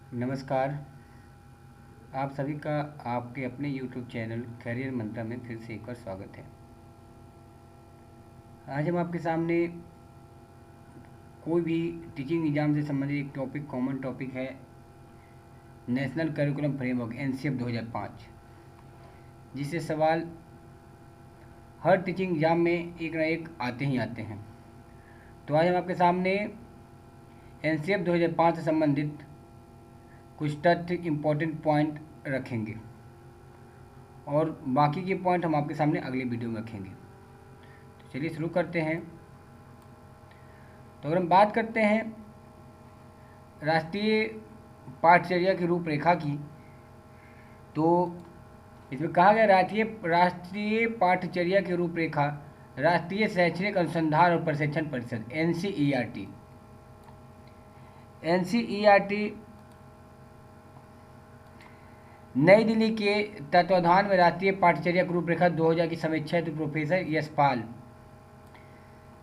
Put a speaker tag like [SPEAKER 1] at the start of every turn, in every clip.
[SPEAKER 1] नमस्कार। आप सभी का आपके अपने YouTube चैनल करियर मंत्रा में फिर से एक बार स्वागत है। आज हम आपके सामने कोई भी टीचिंग एग्ज़ाम से संबंधित एक टॉपिक, कॉमन टॉपिक है नेशनल करिकुलम फ्रेमवर्क NCF 2005, जिससे सवाल हर टीचिंग एग्ज़ाम में एक ना एक आते ही आते हैं। तो आज हम आपके सामने NCF 2005 से संबंधित कुछ तथ्य, इम्पोर्टेंट पॉइंट रखेंगे और बाकी के पॉइंट हम आपके सामने अगले वीडियो में रखेंगे। तो चलिए शुरू करते हैं। तो अगर हम बात करते हैं राष्ट्रीय पाठचर्या की रूपरेखा की, तो इसमें कहा गया राष्ट्रीय पाठचर्या की रूपरेखा राष्ट्रीय शैक्षणिक अनुसंधान और प्रशिक्षण परिषद NCERT नई दिल्ली के तत्वाधान में राष्ट्रीय पाठचर्या की रूपरेखा 2000 की समीक्षा हेतु प्रोफेसर यशपाल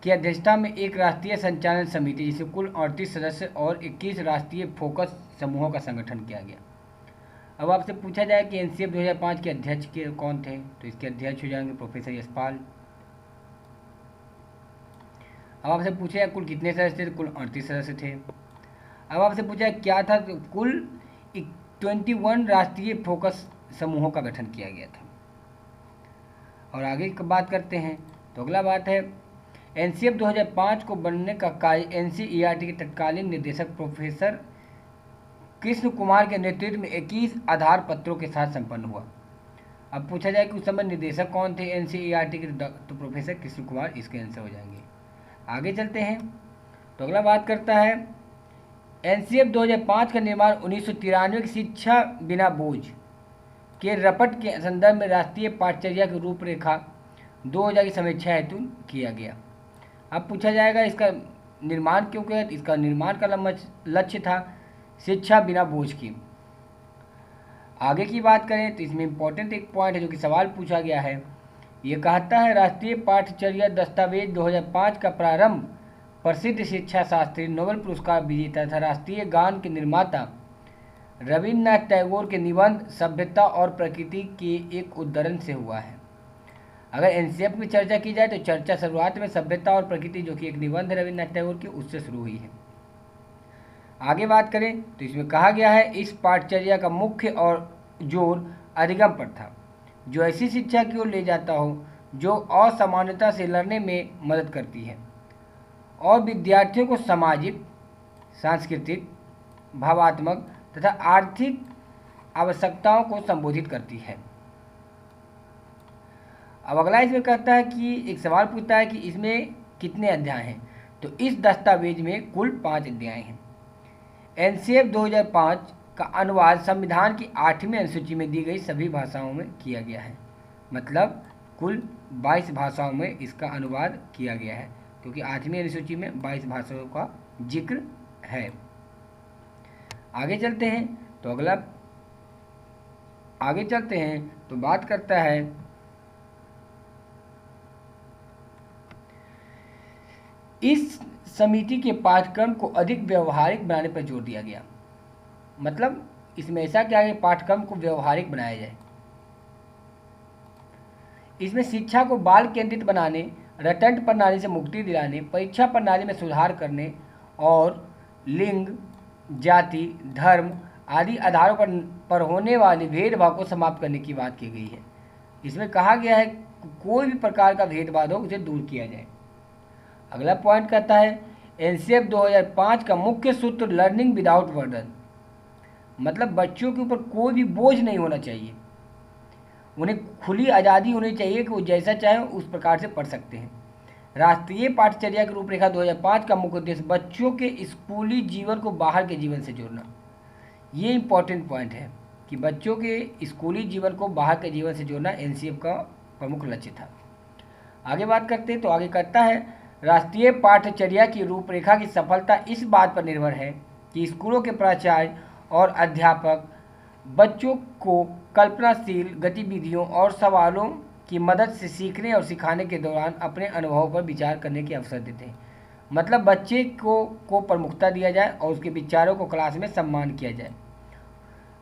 [SPEAKER 1] की अध्यक्षता में एक राष्ट्रीय संचालन समिति जिसमें कुल 38 सदस्य और 21 राष्ट्रीय फोकस समूहों का संगठन किया गया। अब आपसे पूछा जाए कि NCF 2005 के अध्यक्ष के कौन थे, तो इसके अध्यक्ष हो जाएंगे प्रोफेसर यशपाल। अब आपसे पूछा जाए कुल कितने सदस्य थे, तो कुल 38 सदस्य थे। अब आपसे पूछा क्या था, तो कुल 21 राष्ट्रीय फोकस समूहों का गठन किया गया था। और आगे की बात करते हैं, तो अगला बात है NCF 2005 को बनने का कार्य NCERT के तत्कालीन निदेशक प्रोफेसर कृष्ण कुमार के नेतृत्व में 21 आधार पत्रों के साथ संपन्न हुआ। अब पूछा जाए कि उस समय निदेशक कौन थे NCERT के, तो प्रोफेसर कृष्ण कुमार इसके आंसर हो जाएंगे। आगे चलते हैं, तो अगला बात करता है NCF 2005 का निर्माण 1993 की शिक्षा बिना बोझ के रपट के संदर्भ में राष्ट्रीय पाठचर्या की रूपरेखा 2000 की समीक्षा हेतु किया गया। अब पूछा जाएगा इसका निर्माण क्यों किया, इसका निर्माण का लक्ष्य था शिक्षा बिना बोझ की। आगे की बात करें तो इसमें इंपॉर्टेंट एक पॉइंट है जो कि सवाल पूछा गया है। ये कहता है राष्ट्रीय पाठचर्या दस्तावेज 2005 का प्रारंभ प्रसिद्ध शिक्षा शास्त्री, नोबेल पुरस्कार विजेता तथा राष्ट्रीय गान के निर्माता रविन्द्रनाथ टैगोर के निबंध सभ्यता और प्रकृति के एक उद्धरण से हुआ है। अगर NCF की चर्चा की जाए तो चर्चा शुरुआत में सभ्यता और प्रकृति, जो कि एक निबंध है रविन्द्रनाथ टैगोर की, उससे शुरू हुई है। आगे बात करें तो इसमें कहा गया है इस पाठचर्या का मुख्य और जोर अधिगम पर था, जो ऐसी शिक्षा की ओर ले जाता हो जो असमानता से लड़ने में मदद करती है और विद्यार्थियों को सामाजिक, सांस्कृतिक, भावात्मक तथा आर्थिक आवश्यकताओं को संबोधित करती है। अब अगला इसमें कहता है कि एक सवाल पूछता है कि इसमें कितने अध्याय हैं, तो इस दस्तावेज में कुल 5 अध्याय हैं। NCF 2005 का अनुवाद संविधान की 8वीं अनुसूची में दी गई सभी भाषाओं में किया गया है, मतलब कुल 22 भाषाओं में इसका अनुवाद किया गया है, क्योंकि 8वीं अनुसूची में 22 भाषाओं का जिक्र है। आगे चलते हैं, तो बात करता है इस समिति के पाठ्यक्रम को अधिक व्यवहारिक बनाने पर जोर दिया गया। मतलब इसमें ऐसा क्या है, पाठ्यक्रम को व्यवहारिक बनाया जाए। इसमें शिक्षा को बाल केंद्रित बनाने, रटंट प्रणाली से मुक्ति दिलाने, परीक्षा प्रणाली में सुधार करने और लिंग, जाति, धर्म आदि आधारों पर होने वाले भेदभाव को समाप्त करने की बात की गई है। इसमें कहा गया है कोई भी प्रकार का भेदभाव हो उसे दूर किया जाए। अगला पॉइंट कहता है NCF 2005 का मुख्य सूत्र लर्निंग विदाउट बर्डन, मतलब बच्चों के ऊपर कोई भी बोझ नहीं होना चाहिए, उन्हें खुली आज़ादी होनी चाहिए कि वो जैसा चाहे उस प्रकार से पढ़ सकते हैं। राष्ट्रीय पाठचर्या की रूपरेखा 2005 का मुख्य उद्देश्य बच्चों के स्कूली जीवन को बाहर के जीवन से जोड़ना। ये इंपॉर्टेंट पॉइंट है कि बच्चों के स्कूली जीवन को बाहर के जीवन से जोड़ना NCF का प्रमुख लक्ष्य था। आगे बात करते हैं, तो आगे कहता है राष्ट्रीय पाठचर्या की रूपरेखा की सफलता इस बात पर निर्भर है कि स्कूलों के प्राचार्य और अध्यापक बच्चों को कल्पनाशील गतिविधियों और सवालों की मदद से सीखने और सिखाने के दौरान अपने अनुभवों पर विचार करने के अवसर देते हैं। मतलब बच्चे को प्रमुखता दिया जाए और उसके विचारों को क्लास में सम्मान किया जाए।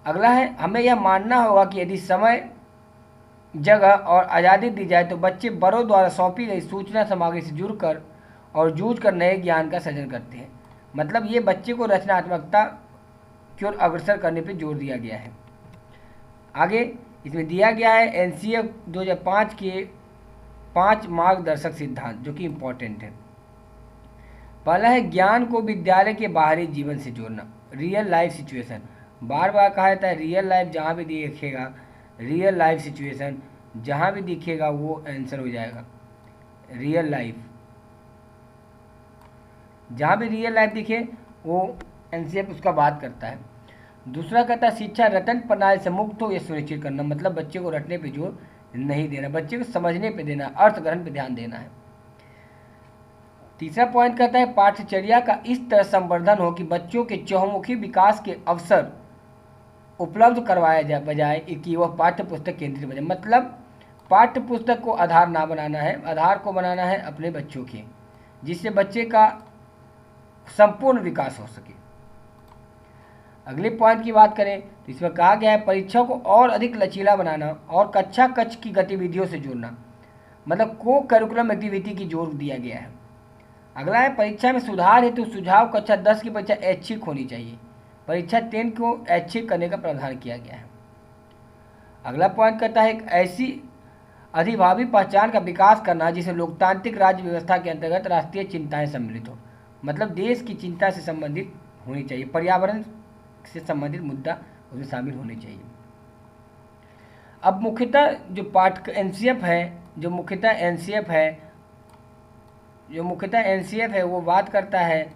[SPEAKER 1] अगला है, हमें यह मानना होगा कि यदि समय, जगह और आज़ादी दी जाए तो बच्चे बड़ों द्वारा सौंपी गई सूचना सामग्री से जुड़कर और जूझ कर नए ज्ञान का सृजन करते हैं। मतलब ये बच्चे को रचनात्मकता की ओर अग्रसर करने पर जोर दिया गया है। आगे इसमें दिया गया है एनसीएफ 2005 के 5 मार्गदर्शक सिद्धांत जो कि इम्पोर्टेंट है। पहला है ज्ञान को विद्यालय के बाहरी जीवन से जोड़ना, रियल लाइफ सिचुएशन। बार बार कहा जाता है रियल लाइफ, जहाँ भी दिखेगा रियल लाइफ सिचुएशन, जहाँ भी दिखेगा वो आंसर हो जाएगा रियल लाइफ। जहाँ भी रियल लाइफ दिखे वो एनसीएफ उसका बात करता है। दूसरा कहता है शिक्षा रटन प्रणाली से मुक्त हो यह सुनिश्चित करना, मतलब बच्चे को रटने पे जोर नहीं देना, बच्चे को समझने पे देना, अर्थ ग्रहण पे ध्यान देना है। तीसरा पॉइंट कहता है पाठ्यचर्या का इस तरह संवर्धन हो कि बच्चों के चहुमुखी विकास के अवसर उपलब्ध करवाया जाए, बजाय कि वह पाठ्य पुस्तक केंद्रित बने। मतलब पाठ्य पुस्तक को आधार ना बनाना है, आधार को बनाना है अपने बच्चों के, जिससे बच्चे का संपूर्ण विकास हो सके। अगले पॉइंट की बात करें तो इसमें कहा गया है परीक्षा को और अधिक लचीला बनाना और कक्षा कक्ष की गतिविधियों से जोड़ना, मतलब को करिकुलम एक्टिविटी की जोर दिया गया है। अगला है परीक्षा में सुधार हेतु सुझाव कक्षा 10 की परीक्षा ऐच्छिक होनी चाहिए, परीक्षा 10 को ऐच्छिक करने का प्रावधान किया गया है। अगला पॉइंट कहता है एक ऐसी अधिभावी पहचान का विकास करना जिसे लोकतांत्रिक राज्य व्यवस्था के अंतर्गत राष्ट्रीय चिंताएं सम्मिलित हो, मतलब देश की चिंता से संबंधित होनी चाहिए, पर्यावरण से संबंधित मुद्दा उसमें शामिल होने चाहिए। अब मुख्यतः जो एनसीएफ है वो बात करता है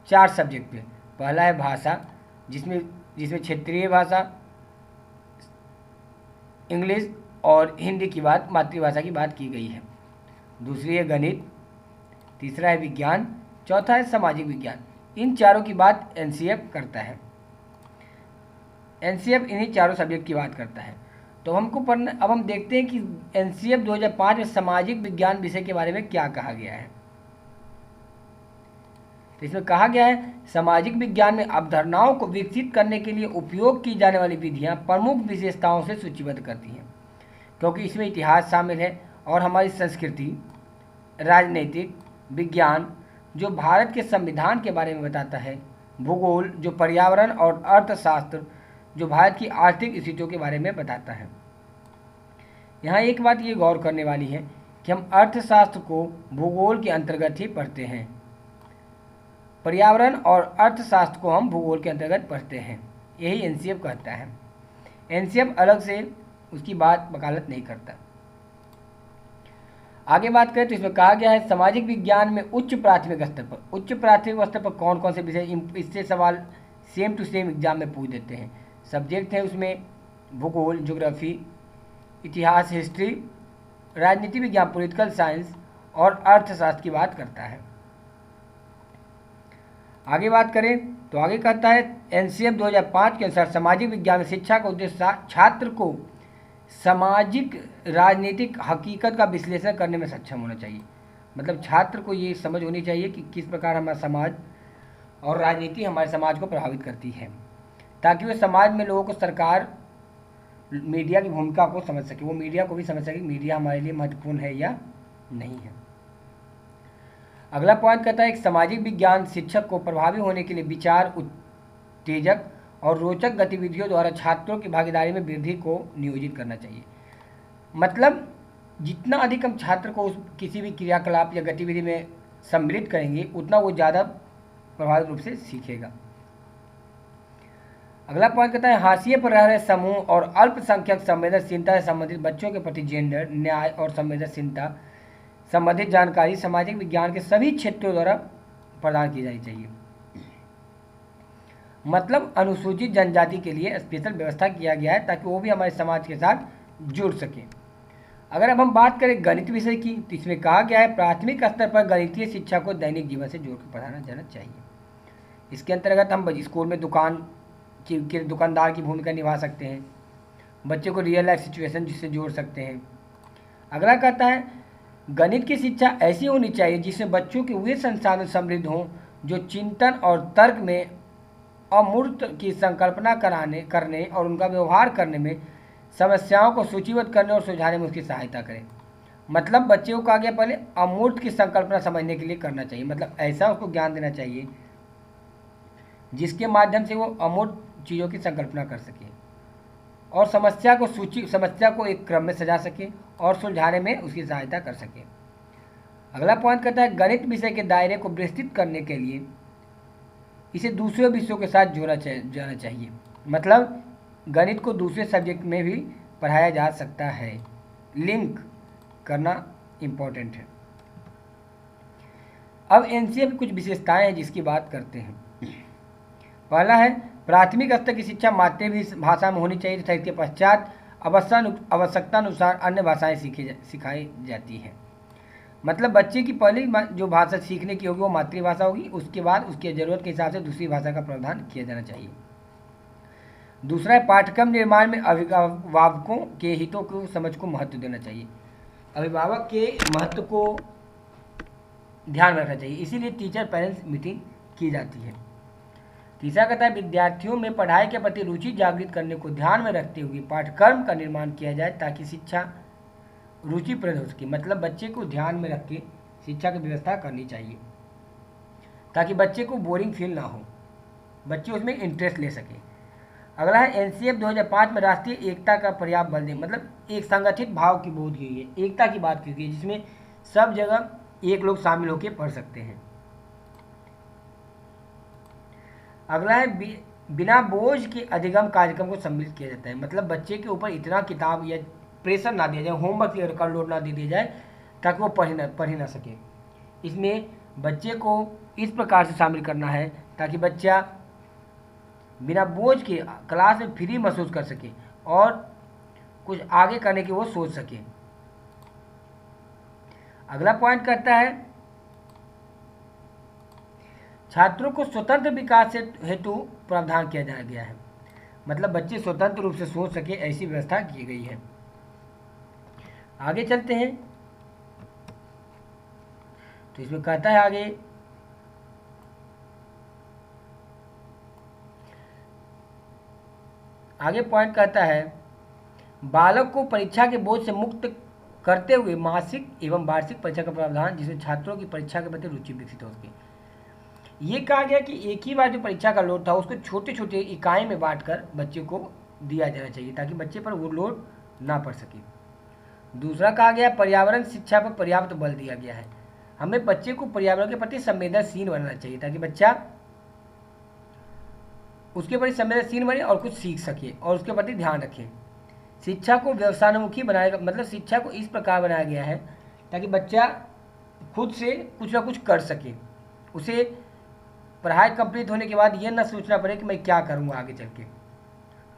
[SPEAKER 1] 4 सब्जेक्ट पे। पहला है भाषा, जिसमें क्षेत्रीय भाषा, इंग्लिश और हिंदी की बात, मातृभाषा की बात की गई है। दूसरी है गणित, तीसरा है विज्ञान, चौथा है सामाजिक विज्ञान। इन चारों की बात एनसीएफ करता है। एनसीएफ इन्हीं चारों सब्जेक्ट की बात करता है। तो हमको पढ़ना, अब हम देखते हैं कि एनसीएफ 2005 में सामाजिक विज्ञान विषय के बारे में क्या कहा गया है। तो इसमें कहा गया है सामाजिक विज्ञान में अवधारणाओं को विकसित करने के लिए उपयोग की जाने वाली विधियां प्रमुख विशेषताओं से सूचीबद्ध करती हैं, क्योंकि इसमें इतिहास शामिल है और हमारी संस्कृति, राजनीतिक विज्ञान जो भारत के संविधान के बारे में बताता है, भूगोल जो पर्यावरण और अर्थशास्त्र जो भारत की आर्थिक स्थितियों के बारे में बताता है। यहाँ एक बात ये गौर करने वाली है कि हम अर्थशास्त्र को भूगोल के अंतर्गत ही पढ़ते हैं, पर्यावरण और अर्थशास्त्र को हम भूगोल के अंतर्गत पढ़ते हैं, यही एनसीएफ कहता है। एनसीएफ अलग से उसकी बात वकालत नहीं करता। आगे बात करें तो इसमें कहा गया है सामाजिक विज्ञान में उच्च प्राथमिक स्तर पर कौन कौन से विषय, इससे सवाल सेम टू सेम एग्जाम में पूछ देते हैं। सब्जेक्ट है उसमें भूगोल, ज्योग्राफी, इतिहास, हिस्ट्री, राजनीति विज्ञान, पॉलिटिकल साइंस और अर्थशास्त्र की बात करता है। आगे बात करें तो आगे कहता है एनसीएफ 2005 के अनुसार सामाजिक विज्ञान में शिक्षा का उद्देश्य छात्र को सामाजिक राजनीतिक हकीकत का विश्लेषण करने में सक्षम होना चाहिए। मतलब छात्र को ये समझ होनी चाहिए कि किस प्रकार हमारा समाज और राजनीति हमारे समाज को प्रभावित करती है, ताकि वो समाज में लोगों को, सरकार, मीडिया की भूमिका को समझ सके, वो मीडिया को भी समझ सके मीडिया हमारे लिए महत्वपूर्ण है या नहीं है। अगला पॉइंट कहता है एक सामाजिक विज्ञान शिक्षक को प्रभावी होने के लिए विचार उत्तेजक और रोचक गतिविधियों द्वारा छात्रों की भागीदारी में वृद्धि को नियोजित करना चाहिए। मतलब जितना अधिक हम छात्र को उस किसी भी क्रियाकलाप या गतिविधि में सम्मिलित करेंगे उतना वो ज़्यादा प्रभावी रूप से सीखेगा। अगला पॉइंट कहता है हाशिए पर रह रहे समूह और अल्पसंख्यक संवेदनशीलता से संबंधित बच्चों के प्रति जेंडर, न्याय और संवेदनशीलता संबंधित जानकारी सामाजिक विज्ञान के सभी क्षेत्रों द्वारा प्रदान की जानी चाहिए। मतलब अनुसूचित जनजाति के लिए स्पेशल व्यवस्था किया गया है ताकि वो भी हमारे समाज के साथ जुड़ सके। अगर अब हम बात करें गणित विषय की तो इसमें कहा गया है प्राथमिक स्तर पर गणितीय शिक्षा को दैनिक जीवन से जोड़कर पढ़ाना जाना चाहिए। इसके अंतर्गत हम स्कूल में दुकानदार की भूमिका निभा सकते हैं, बच्चे को रियल लाइफ सिचुएशन जिससे जोड़ सकते हैं। अगला कहता है गणित की शिक्षा ऐसी होनी चाहिए जिसमें बच्चों के वे संसाधन समृद्ध हों जो चिंतन और तर्क में अमूर्त की संकल्पना करने और उनका व्यवहार करने में, समस्याओं को सूचीबद्ध करने और सुलझाने में उसकी सहायता करें। मतलब बच्चे को कहा गया पहले अमूर्त की संकल्पना समझने के लिए करना चाहिए, मतलब ऐसा उसको ज्ञान देना चाहिए जिसके माध्यम से वो अमूर्त चीज़ों की संकल्पना कर सके और समस्या को एक क्रम में सजा सके और सुलझाने में उसकी सहायता कर सके। अगला पॉइंट कहता है गणित विषय के दायरे को विस्तृत करने के लिए इसे दूसरे विषयों के साथ जोड़ा जाना चाहिए। मतलब गणित को दूसरे सब्जेक्ट में भी पढ़ाया जा सकता है, लिंक करना इम्पोर्टेंट है। अब एनसीए की कुछ विशेषताएं हैं जिसकी बात करते हैं। पहला है प्राथमिक स्तर की शिक्षा मातृभाषा भाषा में होनी चाहिए तथा इसके पश्चात आवश्यकता अनुसार अन्य भाषाएं सिखाई जाती हैं। मतलब बच्चे की पहली जो भाषा सीखने की होगी वो मातृभाषा होगी, उसके बाद उसकी ज़रूरत के हिसाब से दूसरी भाषा का प्रावधान किया जाना चाहिए। दूसरा है पाठ्यक्रम निर्माण में अभिभावकों के हितों को समझ को महत्व देना चाहिए, अभिभावक के महत्व को ध्यान में रखना चाहिए, इसीलिए टीचर पेरेंट्स मीटिंग की जाती है। तीसरा कहता है विद्यार्थियों में पढ़ाई के प्रति रुचि जागृत करने को ध्यान में रखते हुए पाठ्यक्रम का निर्माण किया जाए ताकि शिक्षा रुचिप्रद हो सके। मतलब बच्चे को ध्यान में रख के शिक्षा की व्यवस्था करनी चाहिए ताकि बच्चे को बोरिंग फील ना हो, बच्चे उसमें इंटरेस्ट ले सके। अगला है एनसीएफ 2005 में राष्ट्रीय एकता का पर्याप्त बल दें, मतलब एक संगठित भाव की बोध की गई है, एकता की बात की गई है जिसमें सब जगह एक लोग शामिल होकर पढ़ सकते हैं। अगला है बिना बोझ के अधिगम कार्यक्रम को सम्मिलित किया जाता है। मतलब बच्चे के ऊपर इतना किताब या प्रेशर ना दिया जाए, होमवर्क का लोड ना दे दिया जाए ताकि वो पढ़ ही ना सके। इसमें बच्चे को इस प्रकार से शामिल करना है ताकि बच्चा बिना बोझ के क्लास में फ्री महसूस कर सके और कुछ आगे करने की वो सोच सके। अगला पॉइंट कहता है छात्रों को स्वतंत्र विकास हेतु प्रावधान किया जा गया है। मतलब बच्चे स्वतंत्र रूप से सोच सके ऐसी व्यवस्था की गई है। आगे चलते हैं तो इसमें कहता है आगे पॉइंट कहता है बालक को परीक्षा के बोझ से मुक्त करते हुए मासिक एवं वार्षिक परीक्षा का प्रावधान जिसमें छात्रों की परीक्षा के प्रति रुचि विकसित हो सके। ये कहा गया कि एक ही बार जो परीक्षा का लोड था उसको छोटे छोटे इकाई में बांटकर बच्चे को दिया जाना चाहिए ताकि बच्चे पर वो लोड ना पड़ सके। दूसरा कहा गया पर्यावरण शिक्षा पर पर्याप्त बल दिया गया है। हमें बच्चे को पर्यावरण के प्रति संवेदनशील बनना चाहिए ताकि बच्चा उसके प्रति संवेदनशील बने और कुछ सीख सके और उसके प्रति ध्यान रखे। शिक्षा को व्यवसायोन्मुखी बनाएगा, मतलब शिक्षा को इस प्रकार बनाया गया है ताकि बच्चा खुद से कुछ ना कुछ कर सके, उसे पढ़ाई कंप्लीट होने के बाद ये ना सोचना पड़े कि मैं क्या करूँगा आगे चल के।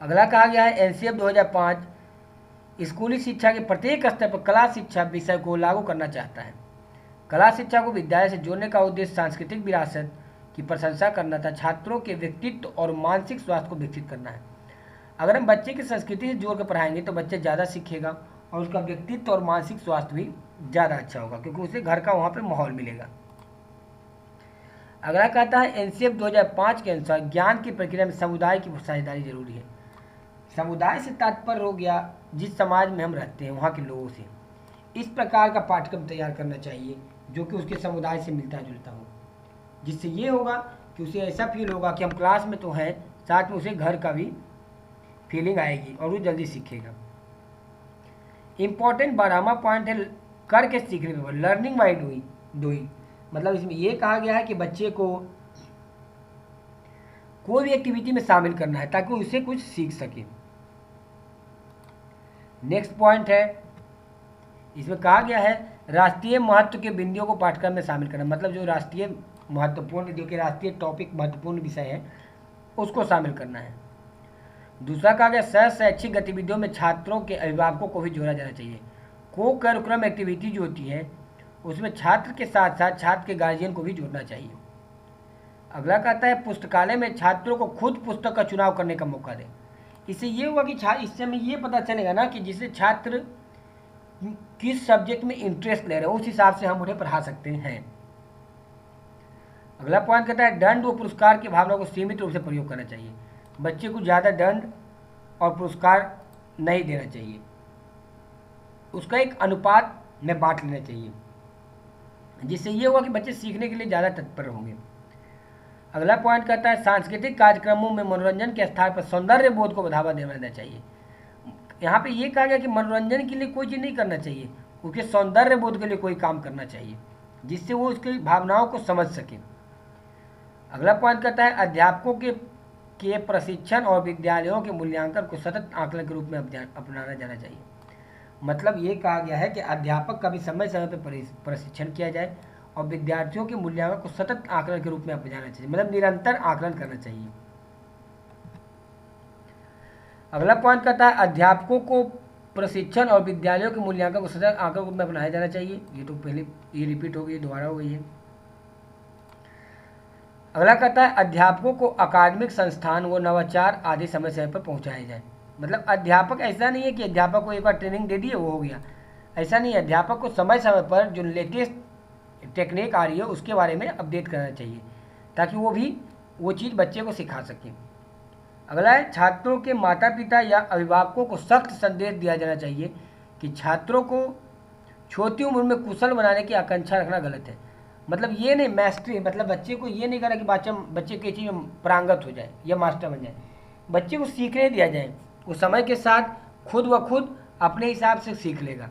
[SPEAKER 1] अगला कहा गया है एनसीएफ 2005 स्कूली शिक्षा के प्रत्येक स्तर पर कला शिक्षा विषय को लागू करना चाहता है। कला शिक्षा को विद्यालय से जोड़ने का उद्देश्य सांस्कृतिक विरासत की प्रशंसा करना था, छात्रों के व्यक्तित्व और मानसिक स्वास्थ्य को विकसित करना है। अगर हम बच्चे की संस्कृति से जोड़ कर पढ़ाएंगे तो बच्चा ज़्यादा सीखेगा और उसका व्यक्तित्व और मानसिक स्वास्थ्य भी ज़्यादा अच्छा होगा क्योंकि उसे घर का वहाँ पर माहौल मिलेगा। अगला कहता है एनसीएफ 2005 के अनुसार ज्ञान की प्रक्रिया में समुदाय की साझेदारी जरूरी है। समुदाय से तात्पर्य हो गया जिस समाज में हम रहते हैं वहाँ के लोगों से। इस प्रकार का पाठ्यक्रम तैयार करना चाहिए जो कि उसके समुदाय से मिलता जुलता हो, जिससे ये होगा कि उसे ऐसा फील होगा कि हम क्लास में तो हैं, साथ में उसे घर का भी फीलिंग आएगी और वो जल्दी सीखेगा। इम्पॉर्टेंट 12वां पॉइंट है करके सीखने पर, लर्निंग बाय डूइंग। मतलब इसमें यह कहा गया है कि बच्चे को कोई भी एक्टिविटी में शामिल करना है ताकि उसे कुछ सीख सके। नेक्स्ट पॉइंट है इसमें कहा गया है राष्ट्रीय महत्व के बिंदुओं को पाठ्यक्रम में शामिल करना। मतलब जो राष्ट्रीय महत्वपूर्ण, जो कि राष्ट्रीय टॉपिक महत्वपूर्ण विषय है उसको शामिल करना है। दूसरा कहा गया सह शैक्षिक गतिविधियों में छात्रों के अभिभावकों को भी जोड़ा जाना चाहिए। को करिकुलम एक्टिविटी जो होती है उसमें छात्र के साथ साथ छात्र के गार्जियन को भी जोड़ना चाहिए। अगला कहता है पुस्तकालय में छात्रों को खुद पुस्तक का चुनाव करने का मौका दें। इससे ये हुआ कि इससे हमें ये पता चलेगा ना कि जिसे छात्र किस सब्जेक्ट में इंटरेस्ट ले रहे हैं उस हिसाब से हम उन्हें पढ़ा सकते हैं। अगला पॉइंट कहता है दंड व पुरस्कार की भावना को सीमित रूप से प्रयोग करना चाहिए। बच्चे को ज़्यादा दंड और पुरस्कार नहीं देना चाहिए, उसका एक अनुपात में बांट लेना चाहिए, जिससे ये होगा कि बच्चे सीखने के लिए ज़्यादा तत्पर होंगे। अगला पॉइंट कहता है सांस्कृतिक कार्यक्रमों में मनोरंजन के स्थान पर सौंदर्य बोध को बढ़ावा देना चाहिए। यहाँ पे ये कहा गया कि मनोरंजन के लिए कोई चीज़ नहीं करना चाहिए, उसके सौंदर्य बोध के लिए कोई काम करना चाहिए, जिससे वो उसकी भावनाओं को समझ सके। अगला पॉइंट कहता है अध्यापकों के प्रशिक्षण और विद्यालयों के मूल्यांकन को सतत आकलन के रूप में अपनाना जाना चाहिए। मतलब ये कहा गया है कि अध्यापक का भी समय समय पर प्रशिक्षण किया जाए और विद्यार्थियों के मूल्यांकन को सतत आकलन के रूप में अपनाना चाहिए, मतलब निरंतर आकलन करना चाहिए। अगला पॉइंट कहता है अध्यापकों को प्रशिक्षण और विद्यालयों के मूल्यांकन को सतत आकलन के रूप में अपनाया जाना चाहिए। ये तो पहले ये रिपीट हो गई, दोबारा हो गई है। अगला कहता है अध्यापकों को अकादमिक संस्थान व नवाचार आदि समय समय पर पहुंचाया जाए। मतलब अध्यापक ऐसा नहीं है कि अध्यापक को एक बार ट्रेनिंग दे दिए वो हो गया, ऐसा नहीं है। अध्यापक को समय समय पर जो लेटेस्ट टेक्निक आ रही है उसके बारे में अपडेट करना चाहिए, ताकि वो भी वो चीज़ बच्चे को सिखा सकें। अगला है छात्रों के माता पिता या अभिभावकों को सख्त संदेश दिया जाना चाहिए कि छात्रों को छोटी उम्र में कुशल बनाने की आकांक्षा रखना गलत है। मतलब ये नहीं मैस्ट्री, मतलब बच्चे को ये नहीं करना कि बच्चे किसी चीज़ में पारंगत हो जाए या मास्टर बन जाए। बच्चे को सीखने दिया जाए, वो समय के साथ खुद व खुद अपने हिसाब से सीख लेगा।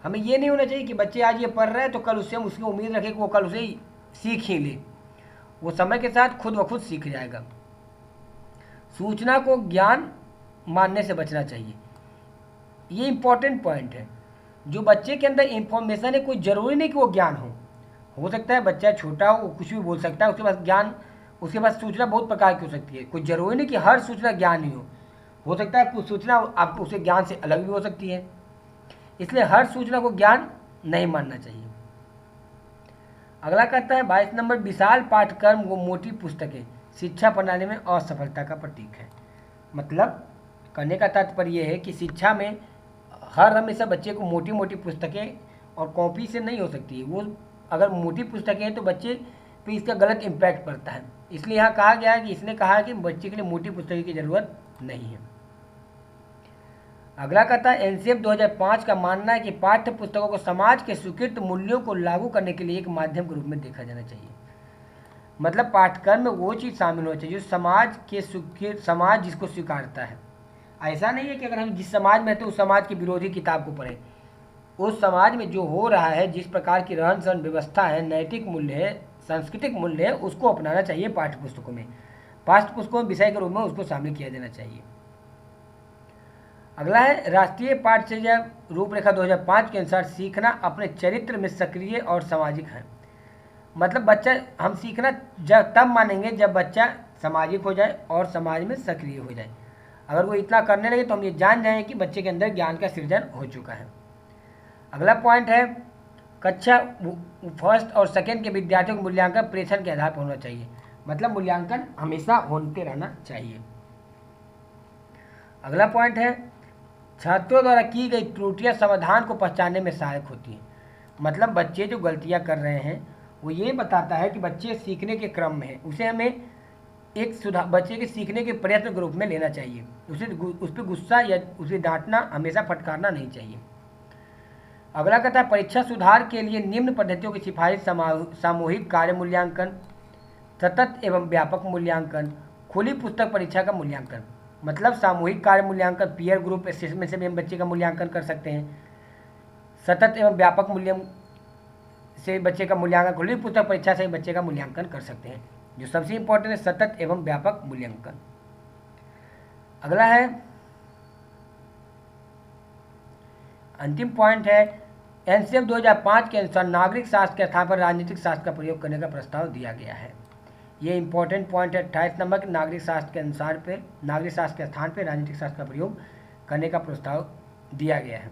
[SPEAKER 1] हमें ये नहीं होना चाहिए कि बच्चे आज ये पढ़ रहे हैं तो कल उससे हम उसकी उम्मीद रखें कि वो कल उसे सीख ही ले। वो समय के साथ खुद व खुद सीख जाएगा। सूचना को ज्ञान मानने से बचना चाहिए, ये इंपॉर्टेंट पॉइंट है। जो बच्चे के अंदर इंफॉर्मेशन है कोई ज़रूरी नहीं कि वो ज्ञान हो सकता है बच्चा छोटा हो, वो कुछ भी बोल सकता है, उसके पास ज्ञान, उसके पास सूचना बहुत प्रकार की हो सकती है। कोई ज़रूरी नहीं कि हर सूचना ज्ञान ही हो सकता है कुछ सूचना आपको उसे ज्ञान से अलग भी हो सकती है, इसलिए हर सूचना को ज्ञान नहीं मानना चाहिए। अगला कहता है 22 नंबर विशाल पाठ्यक्रम व मोटी पुस्तकें शिक्षा प्रणाली में असफलता का प्रतीक है। मतलब कहने का तात्पर्य यह है कि शिक्षा में हर हमेशा बच्चे को मोटी मोटी पुस्तकें और कॉपी से नहीं हो सकती है। वो अगर मोटी पुस्तकें हैं तो बच्चे पे इसका गलत इम्पैक्ट पड़ता है, इसलिए यहाँ कहा गया है कि इसने कहा है कि बच्चे के लिए मोटी पुस्तकें की ज़रूरत नहीं है। अगला कहता है एनसीएफ 2005 का मानना है कि पाठ्य पुस्तकों को समाज के स्वीकृत मूल्यों को लागू करने के लिए एक माध्यम के रूप में देखा जाना चाहिए। मतलब पाठ्यक्रम में वो चीज़ शामिल होनी चाहिए जो समाज के स्वीकृत, समाज जिसको स्वीकारता है। ऐसा नहीं है कि अगर हम जिस समाज में रहते हैं उस समाज के विरोधी किताब को पढ़ें। उस समाज में जो हो रहा है, जिस प्रकार की रहन सहन व्यवस्था है, नैतिक मूल्य है, सांस्कृतिक मूल्य है, उसको अपनाना चाहिए पाठ्य पुस्तकों में। पाठ्य पुस्तकों में विषय के रूप में उसको शामिल किया जाना चाहिए। अगला है राष्ट्रीय पाठ्यचर्या रूपरेखा 2005 के अनुसार सीखना अपने चरित्र में सक्रिय और सामाजिक है। मतलब बच्चा, हम सीखना तब मानेंगे जब बच्चा सामाजिक हो जाए और समाज में सक्रिय हो जाए। अगर वो इतना करने लगे तो हम ये जान जाएं कि बच्चे के अंदर ज्ञान का सृजन हो चुका है। अगला पॉइंट है कक्षा फर्स्ट और सेकेंड के विद्यार्थियों का मूल्यांकन प्रेक्षण के आधार पर होना चाहिए। मतलब मूल्यांकन हमेशा होते रहना चाहिए। अगला पॉइंट है छात्रों द्वारा की गई त्रुटियां समाधान को पहचानने में सहायक होती हैं। मतलब बच्चे जो गलतियां कर रहे हैं वो ये बताता है कि बच्चे सीखने के क्रम में है, उसे हमें एक सुधार, बच्चे के सीखने के प्रयत्न के रूप में लेना चाहिए। उस पर गुस्सा या उसे डांटना, हमेशा फटकारना नहीं चाहिए। अगला कहता है परीक्षा सुधार के लिए निम्न पद्धतियों की सिफारिश सामूहिक कार्य मूल्यांकन, सतत एवं व्यापक मूल्यांकन, खुली पुस्तक परीक्षा का मूल्यांकन। मतलब सामूहिक कार्य मूल्यांकन, पीयर ग्रुप असेसमेंट से भी हम बच्चे का मूल्यांकन कर सकते हैं। सतत एवं व्यापक मूल्य से बच्चे का मूल्यांकन, खुली पुस्तक परीक्षा से बच्चे का मूल्यांकन कर सकते हैं। जो सबसे इंपॉर्टेंट है सतत एवं व्यापक मूल्यांकन। अगला है अंतिम पॉइंट है एनसीएफ 2005 के अनुसार नागरिक शास्त्र के स्थान पर राजनीतिक शास्त्र का प्रयोग करने का प्रस्ताव दिया गया है। ये इंपॉर्टेंट पॉइंट है 28 नंबर के नागरिक शास्त्र के अनुसार पे नागरिक शास्त्र के स्थान पर राजनीतिक शास्त्र का प्रयोग करने का प्रस्ताव दिया गया है।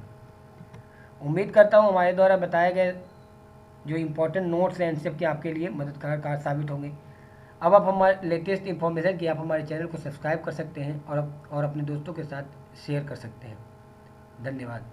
[SPEAKER 1] उम्मीद करता हूँ हमारे द्वारा बताए गए जो इम्पोर्टेंट नोट्स हैं एनसीएफ के आपके लिए मददगार साबित होंगे। अब आप हमारे लेटेस्ट इन्फॉर्मेशन के आप हमारे चैनल को सब्सक्राइब कर सकते हैं और अपने दोस्तों के साथ शेयर कर सकते हैं। धन्यवाद।